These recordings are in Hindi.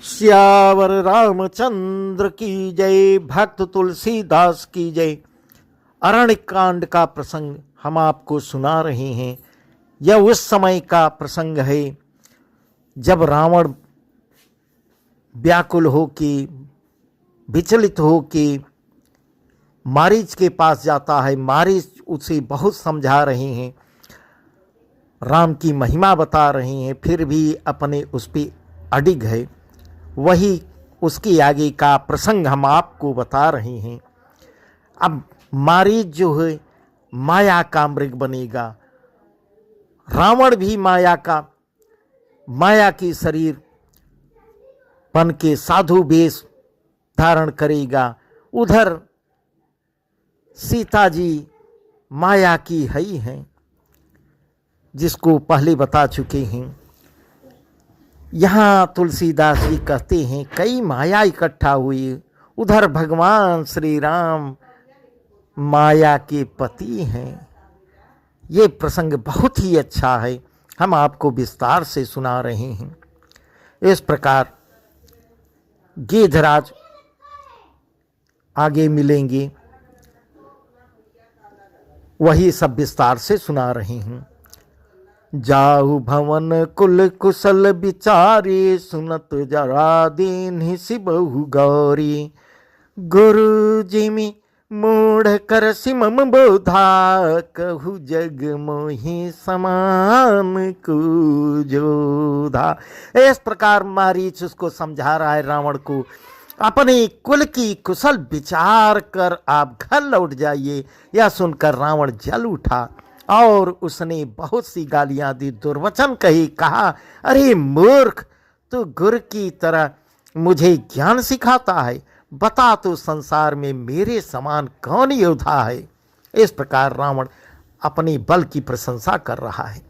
सियावर रामचंद्र की जय। भक्त तुलसीदास की जय। अरण्य कांड का प्रसंग हम आपको सुना रहे हैं। यह उस समय का प्रसंग है जब रावण व्याकुल हो के, विचलित हो के मारीच के पास जाता है। मारीच उसे बहुत समझा रहे हैं, राम की महिमा बता रहे हैं, फिर भी अपने उस पर अडिग है। वही उसके आगे का प्रसंग हम आपको बता रहे हैं। अब मारीच जो है माया का मृग बनेगा, रावण भी माया की शरीर बन के साधु वेश धारण करेगा। उधर सीता जी माया की है ही हैं, जिसको पहले बता चुके हैं। यहाँ तुलसीदास जी कहते हैं कई माया इकट्ठा हुई। उधर भगवान श्री राम माया के पति हैं। ये प्रसंग बहुत ही अच्छा है, हम आपको विस्तार से सुना रहे हैं। इस प्रकार गिद्धराज आगे मिलेंगे, वही सब विस्तार से सुना रहे हैं। जाहु भवन कुल कुशल विचारे, सुनत जरा दीन सिबहु गौरी। गुरु जिमि मूढ़ कर सिमम बोधा, कहु जग मोहि समान को जोधा। इस प्रकार मारीच उसको समझा रहा है रावण को, अपने कुल की कुशल विचार कर आप घर लौट जाइए। यह सुनकर रावण जल उठा और उसने बहुत सी गालियां दी, दुर्वचन कही। कहा, अरे मूर्ख, तू गुरु की तरह मुझे ज्ञान सिखाता है। बता तो संसार में मेरे समान कौन योद्धा है। इस प्रकार रावण अपने बल की प्रशंसा कर रहा है।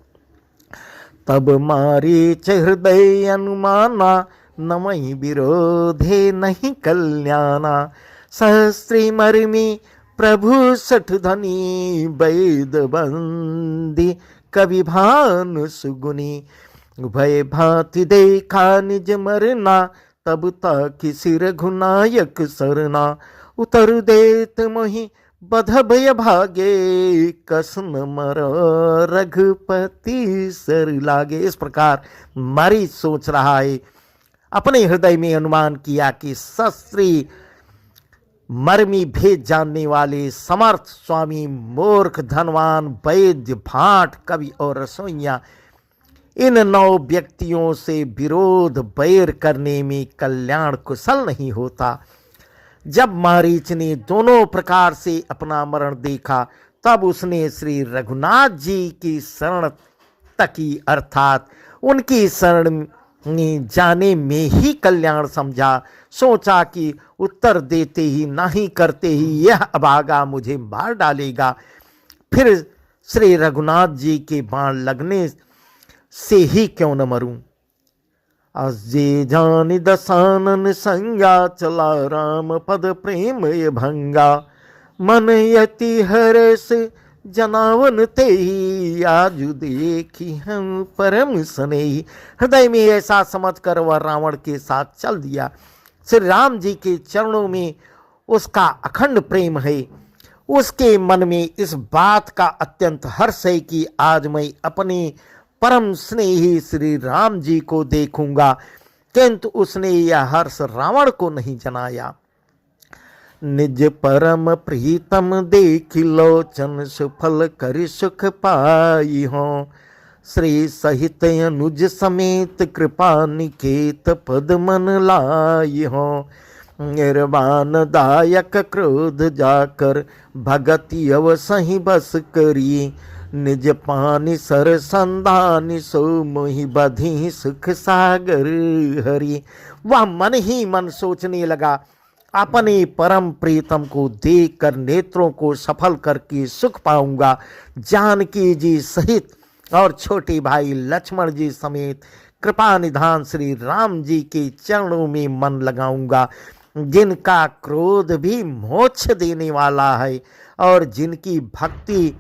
तब मारीच हृदय अनुमाना, नमहि विरोधे नहीं कल्याणा। सहस्त्री मर्मी प्रभु सठ धनी, वैद बंदी कवि भान सुगुनी। भय भांति देखा निज मरना, तब तक सिर घुनायक सरना। उतर देत मोहि बध भय भागे, कसन मर रघुपति सर लागे। इस प्रकार मारीच सोच रहा है, अपने हृदय में अनुमान किया कि शस्त्री मर्मी भेद जानने वाले समर्थ स्वामी, मूर्ख, धनवान, वैद्य, भाट, कवि और रसोइया, इन 9 व्यक्तियों से विरोध बैर करने में कल्याण कुशल नहीं होता। जब मारीच ने दोनों प्रकार से अपना मरण देखा, तब उसने श्री रघुनाथ जी की शरण तकी, अर्थात उनकी शरण जाने में ही कल्याण समझा। सोचा कि उत्तर देते ही नहीं करते ही यह अभागा मुझे मार डालेगा, फिर श्री रघुनाथ जी के बाण लगने से ही क्यों न मरूं। अजे जान दसानन संज्ञा, चला राम पद प्रेम ये भंगा। मन यति हरस जनावन ते ही, आजु देखी हम परम स्नेही। हृदय में ऐसा समझकर वह रावण के साथ चल दिया। श्री राम जी के चरणों में उसका अखंड प्रेम है। उसके मन में इस बात का अत्यंत हर्ष है कि आज मैं अपने परम स्नेही श्री राम जी को देखूंगा, किंतु उसने यह हर्ष रावण को नहीं जनाया। निज परम प्रीतम देखि लोचन, सुफल करि सुख पाई हो। श्री सहित अनुज समेत कृपा निकेत, पद मन लाई हो। निर्वाण दायक क्रोध जाकर, भगति अवसहि बस करी। निज पानि सर संधानि, सो मोहि बधी सुख सागर हरि। वह मन ही मन सोचने लगा, अपने परम प्रीतम को देखकर नेत्रों को सफल करके सुख पाऊंगा। जानकी जी सहित और छोटे भाई लक्ष्मण जी समेत कृपा निधान श्री राम जी के चरणों में मन लगाऊंगा, जिनका क्रोध भी मोक्ष देने वाला है और जिनकी भक्ति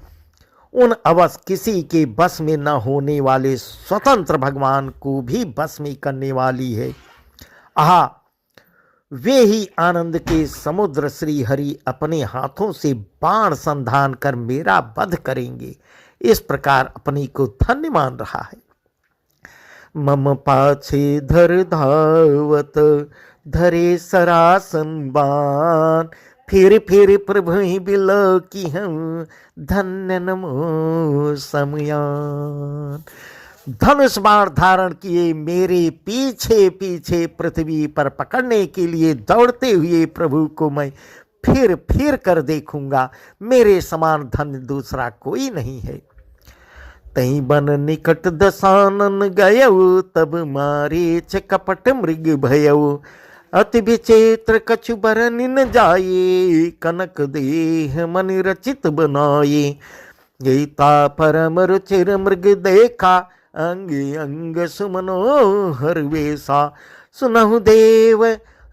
उन अवश्य किसी के बस में न होने वाले स्वतंत्र भगवान को भी बस में करने वाली है। आहा, वे ही आनंद के समुद्र श्री हरि अपने हाथों से बाण संधान कर मेरा वध करेंगे। इस प्रकार अपनी को धन्य मान रहा है। मम पाछे धर धावत धरे सरासन बाण, फिर प्रभु ही बिलो की हम धन्य नमो समयान। धनुष बाण धारण किए मेरे पीछे पीछे पृथ्वी पर पकड़ने के लिए दौड़ते हुए प्रभु को मैं फिर कर देखूंगा। मेरे समान धन्य दूसरा कोई नहीं है। तई बन निकट दसानन गयऊ, तब मारे च कपट मृग भयऊ। अति विचित्र कछु बरन न जाए, कनक देह मन रचित बनाए। गीता परम रुचिर मृग देखा, अंग अंग सुमनोहर वेसा। सुनहु देव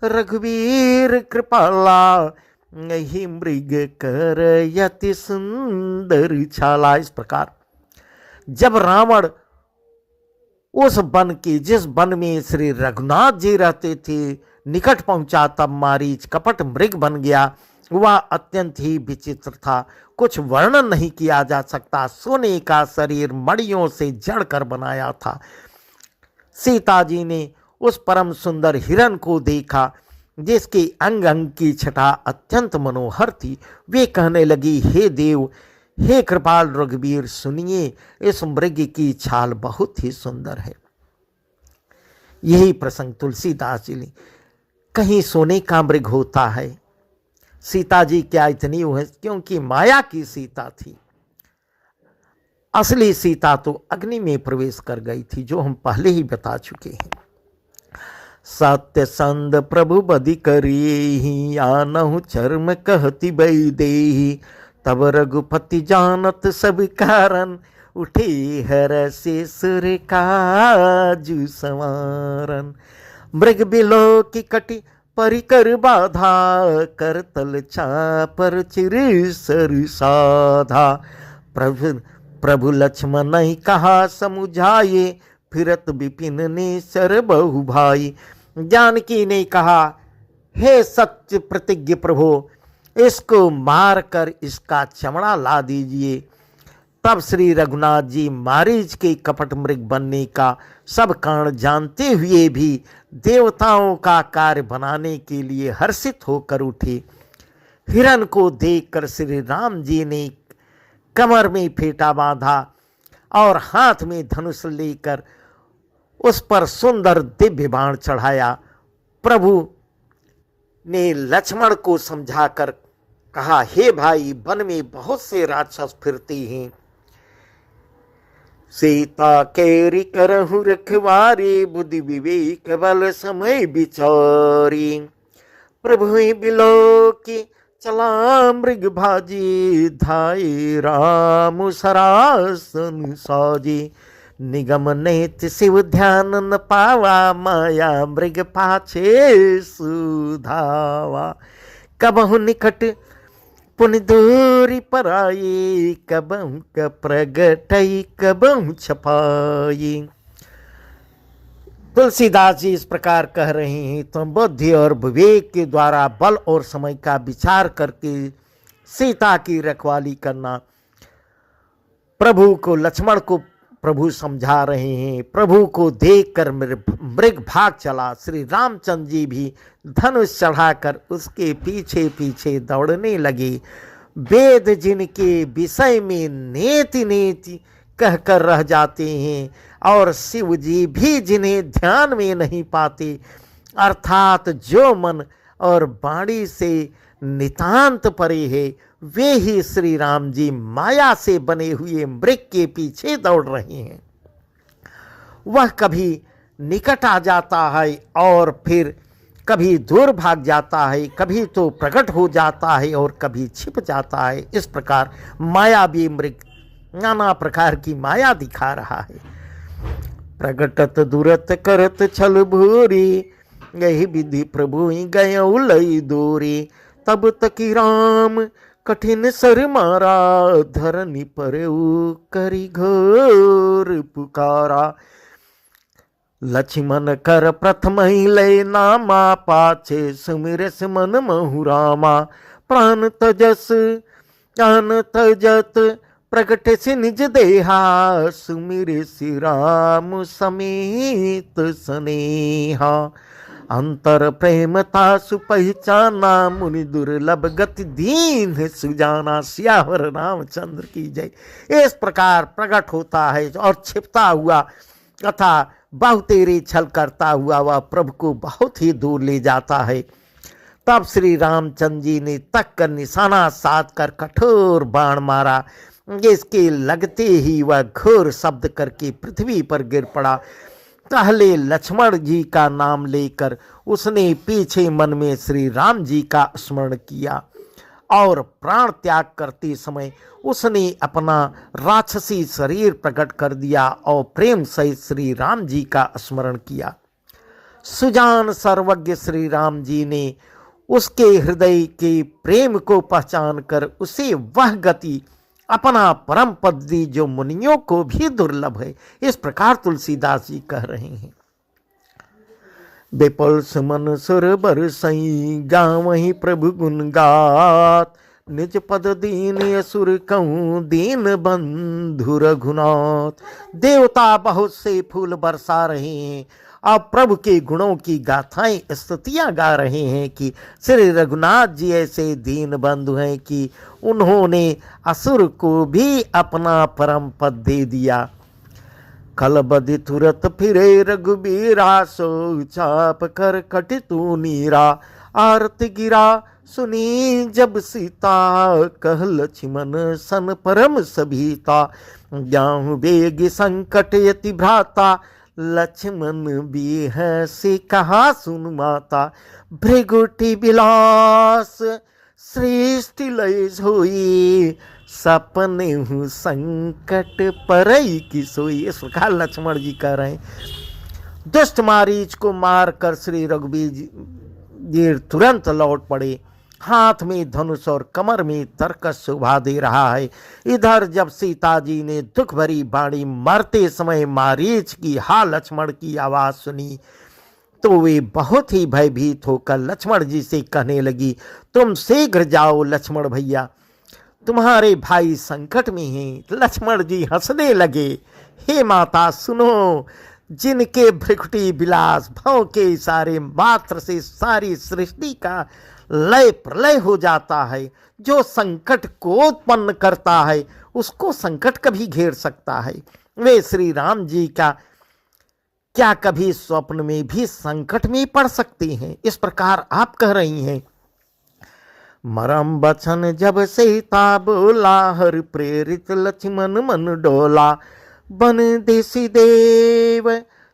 रघुवीर कृपाला, यही मृग कर यति सुंदर छाला। इस प्रकार जब रावण उस वन के, जिस वन में श्री रघुनाथ जी रहते थे, निकट पहुंचा, तब मारीच कपट मृग बन गया। वह अत्यंत ही विचित्र था, कुछ वर्णन नहीं किया जा सकता। सोने का शरीर मड़ियों से जड़कर बनाया था। सीता जी ने उस परम सुंदर हिरण को देखा, जिसके अंग अंग की छटा अत्यंत मनोहर थी। वे कहने लगी, हे देव, हे कृपाल रघुवीर, सुनिए, इस मृग की छाल बहुत ही सुंदर है। यही प्रसंग तुलसीदास जी ने, कहीं सोने का मृग होता है। सीता जी क्या इतनी है, क्योंकि माया की सीता थी। असली सीता तो अग्नि में प्रवेश कर गई थी, जो हम पहले ही बता चुके हैं। सत्य संद प्रभु बदि करी, आनहु चर्म कहती बई देही। तब रघुपति जानत सब कारण, उठे हर से सुर काजू संवारन। मृग बिलो की कटी परिकर बाधा, करतल चापर चिर सर साधा। प्रभु लक्ष्मण नहीं कहा समुझाए, फिरत विपिन ने सर बहु भाई। जानकी ने कहा, हे सत्य प्रतिज्ञ प्रभु, इसको मार कर इसका चमड़ा ला दीजिए। तब श्री रघुनाथ जी मारीच के कपट मृग बनने का सब कारण जानते हुए भी देवताओं का कार्य बनाने के लिए हर्षित होकर उठे। हिरण को देखकर श्री राम जी ने कमर में फेंटा बांधा और हाथ में धनुष लेकर उस पर सुंदर दिव्य बाण चढ़ाया। प्रभु ने लक्ष्मण को समझाकर कहा, हे भाई, वन में बहुत से राक्षस फिरते हैं, सीता केरी करहु रखवारी, बुद्धि विवेक बल समय बिचारी। प्रभु बिलो की चला मृग भाजी, धाई राम सरासन साजी। निगम नेत शिव ध्यान न पावा, माया मृग पाछे सुधावा। कबहु निकट पुनि दूरी पर आई, कबहु क प्रगटई कबहु छपाई। तुलसीदास जी इस प्रकार कह रहे हैं, तो बुद्धि और विवेक के द्वारा बल और समय का विचार करके सीता की रखवाली करना। प्रभु को, लक्ष्मण को प्रभु समझा रहे हैं। प्रभु को देखकर मृग भाग चला। श्री रामचंद्र जी भी धनुष चढ़ाकर उसके पीछे पीछे दौड़ने लगे। वेद जिनके विषय में नेति नेति कहकर रह जाते हैं, और शिव जी भी जिन्हें ध्यान में नहीं पाते, अर्थात जो मन और वाणी से नितांत परे है, वे ही श्री राम जी माया से बने हुए मृग के पीछे दौड़ रहे हैं। वह कभी निकट आ जाता है और फिर कभी दूर भाग जाता है, कभी तो प्रकट हो जाता है और कभी छिप जाता है। इस प्रकार मायावी मृग नाना प्रकार की माया दिखा रहा है। प्रगटत दूरत करत छल भूरी, यही विधि प्रभु गय लई दूरी। तब तकी राम कठिन सर मारा, धरनी पर करी घोर पुकारा। लक्ष्मण कर प्रथम ही लय नामा, पाछे सुमिरस मन महु रामा। प्राण तजस प्राण तजत प्रगट से निज देहा, सुमिर श्री राम समेत स्नेहा। अंतर प्रेमता सुपहचाना, मुनि दुर्लभ गति दीन सुजाना। सियावर रामचंद्र की जय। इस प्रकार प्रकट होता है और छिपता हुआ तथा बहुतेरे छल करता हुआ वह प्रभु को बहुत ही दूर ले जाता है। तब श्री रामचंद्र जी ने तक कर निशाना साध कर कठोर बाण मारा। इसके लगते ही वह घोर शब्द करके पृथ्वी पर गिर पड़ा। पहले लक्ष्मण जी का नाम लेकर उसने पीछे मन में श्री राम जी का स्मरण किया और प्राण त्याग करते समय उसने अपना राक्षसी शरीर प्रकट कर दिया और प्रेम सहित श्री राम जी का स्मरण किया। सुजान सर्वज्ञ श्री राम जी ने उसके हृदय के प्रेम को पहचान कर उसे वह गति अपना परम पद दी जो मुनियों को भी दुर्लभ है। इस प्रकार तुलसीदास जी कह रहे हैं। बेपल सुमन सुर बरसई, गावहि प्रभु गुण गात। निज पद दीन असुर कहूँ, दीन बंधु रघुनाथ। देवता बहुत से फूल बरसा रहे हैं और प्रभु के गुणों की गाथाएं स्तुतियां गा रहे हैं कि श्री रघुनाथ जी ऐसे दीन बंधु हैं कि उन्होंने असुर को भी अपना परम पद दे दिया। कलबदि तुरत फिरे रघुबीरा, सो चाप कर कटि तू नीरा। आरत गिरा सुनी जब सीता, कह लक्ष्मण सन परम सभीता। जाहु बेग संकट यति भ्राता, लक्ष्मण भी है से कहा सुन माता। भृगुटी बिलास सृष्टि लय होई, सपने हूँ संकट परई की सोई। इस प्रकार लक्ष्मण जी कह रहे हैं। दुष्ट मारीच को मारकर श्री रघुवीर जी तुरंत लौट पड़े। हाथ में धनुष और कमर में तरकस शोभा दे रहा है। इधर जब सीता जी ने दुख भरी बाणी मरते समय मारीच की हा लक्ष्मण की आवाज सुनी तो वे बहुत ही भयभीत होकर लक्ष्मण जी से कहने लगी, तुम शीघ्र जाओ लक्ष्मण भैया, तुम्हारे भाई संकट में हैं। लक्ष्मण जी हंसने लगे। हे माता सुनो, जिनके भृकुटी विलास भाव के इशारे मात्र से सारी सृष्टि का लय प्रलय हो जाता है, जो संकट को उत्पन्न करता है उसको संकट कभी घेर सकता है। वे श्री राम जी का क्या कभी स्वप्न में भी संकट में पड़ सकते हैं? इस प्रकार आप कह रही हैं। मरम बचन जब सीता बोला, हर प्रेरित लक्ष्मण मन डोला। बन देसी देव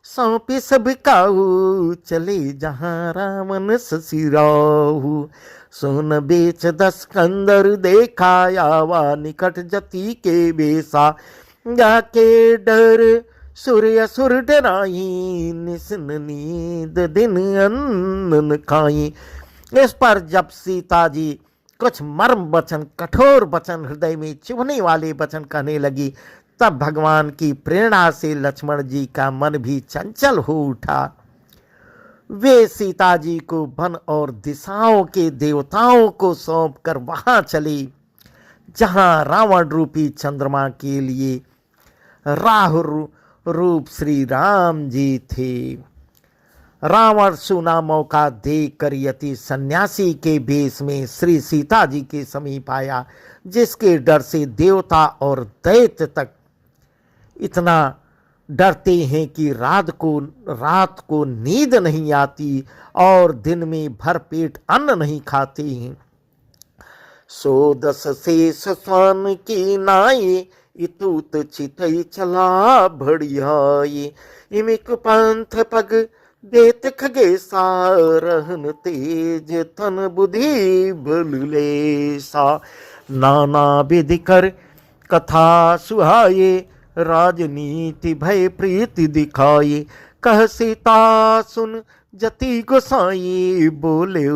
सौंपी सब काहू, चले जहाँ रावण ससिराहू। सोन बेच 10 कंदर देखा, आवा निकट जति के बेसा। जाके डर सूर्य सुर डराई, निसन नींद दिन अन्न खाई। इस पर जब सीता जी कुछ मर्म वचन, कठोर वचन, हृदय में चुभने वाले वचन कहने लगी, तब भगवान की प्रेरणा से लक्ष्मण जी का मन भी चंचल हो उठा। वे सीता जी को वन और दिशाओं के देवताओं को सौंप कर वहां चले जहां रावण रूपी चंद्रमा के लिए राहु रूप श्री राम जी थे। रावण सुना मौका देख कर यति सन्यासी के वेश में श्री सीता जी के समीप आया, जिसके डर से देवता और दैत्य तक इतना डरते हैं कि रात को नींद नहीं आती और दिन में भरपेट अन्न नहीं खाते हैं। 110 शेष स्वान की नाये, इतूत चितई चला बढ़ियाये। इमिक पंथ पग देत खगेसा, रहन तेज तन बुद्धि बलुलेसा। नाना विधि कर कथा सुहाये, राजनीति भय प्रीति दिखाये। कह सीता सुन जति गोसाई, बोले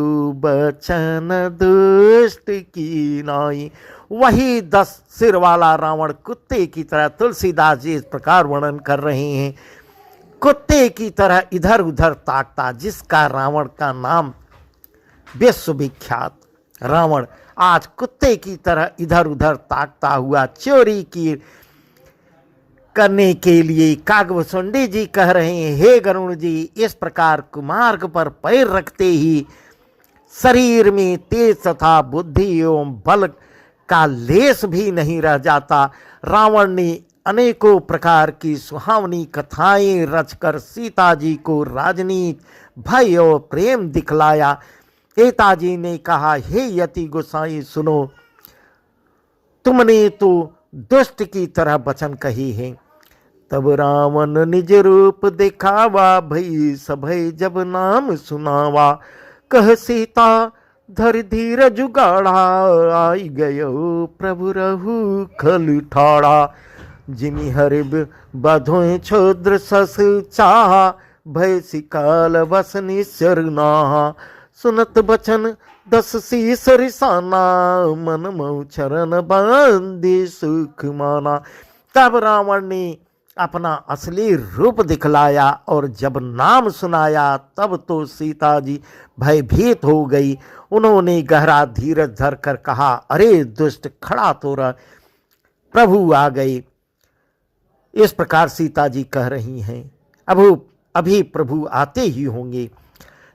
बचन दुष्ट की नाई। वही 10 सिर वाला रावण कुत्ते की तरह तुलसीदास जी इस प्रकार वर्णन कर रहे हैं। कुत्ते की तरह इधर उधर ताकता, जिसका रावण का नाम विश्वविख्यात। रावण आज कुत्ते की तरह इधर उधर ताकता हुआ चोरी की करने के लिए। कागभूषुंडी जी कह रहे हैं, हे गरुण जी, इस प्रकार कुमार्ग पर पैर रखते ही शरीर में तेज तथा बुद्धि एवं बल का लेस भी नहीं रह जाता। रावण ने अनेकों प्रकार की सुहावनी कथाएं रचकर सीता जी को राजनीति, भय और प्रेम दिखलाया। सीताजी ने कहा, हे यति गोसाई सुनो, तुमने तो दुष्ट की तरह वचन कही है। तब रावण निज रूप दिखावा, भई सभय जब नाम सुनावा। कह सीता धर धीर जुगाड़ा, आई गयो प्रभु रहु खल ठाड़ा। जिमि हरिब बधों क्षुद्र सस चाहा, भय सिकाल बस निश्चर नाहा। सुनत बचन दस शीस रिसाना, मन मऊ चरण बांधे सुख माना। तब रावण ने अपना असली रूप दिखलाया और जब नाम सुनाया तब तो सीता जी भयभीत हो गई। उन्होंने गहरा धीरज धर कर कहा, अरे दुष्ट, खड़ा तो रह, प्रभु आ गए। इस प्रकार सीता जी कह रही हैं, अभी प्रभु आते ही होंगे।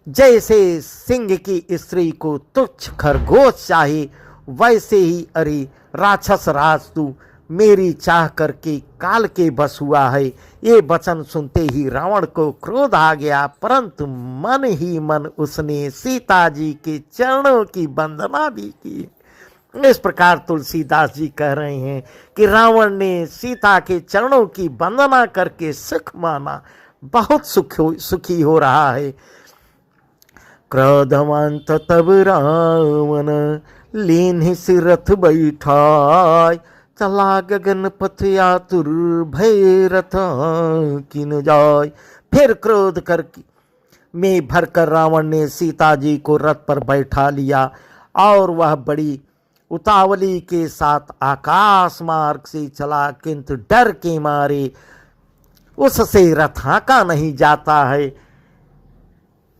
जैसे सिंह की स्त्री को तुच्छ खरगोश चाहे, वैसे ही अरे राक्षस राज तू मेरी चाह करके काल के बस हुआ है। ये वचन सुनते ही रावण को क्रोध आ गया, परंतु मन ही मन उसने सीता जी के चरणों की वंदना भी की। इस प्रकार तुलसीदास जी कह रहे हैं कि रावण ने सीता के चरणों की वंदना करके सुख माना, बहुत सुखी हो रहा है। क्रोधवंत तब रावण लीन सिरथ बैठाय, चला गगन पथ आतुर भय रथ किन जाय। फिर क्रोध करके में भरकर रावण ने सीता जी को रथ पर बैठा लिया और वह बड़ी उतावली के साथ आकाश मार्ग से चला, किंतु डर के मारे उससे रथ हाँका नहीं जाता है।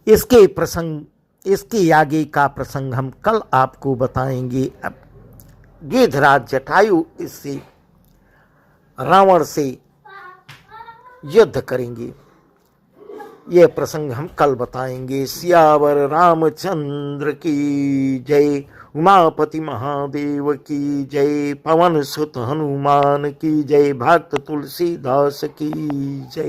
इसके आगे का प्रसंग हम कल आपको बताएंगे। अब गिद्धराज जटायु इससे रावण से युद्ध करेंगे, यह प्रसंग हम कल बताएंगे। सियावर रामचंद्र की जय, उमापति महादेव की जय, पवन सुत हनुमान की जय, भक्त तुलसीदास की जय।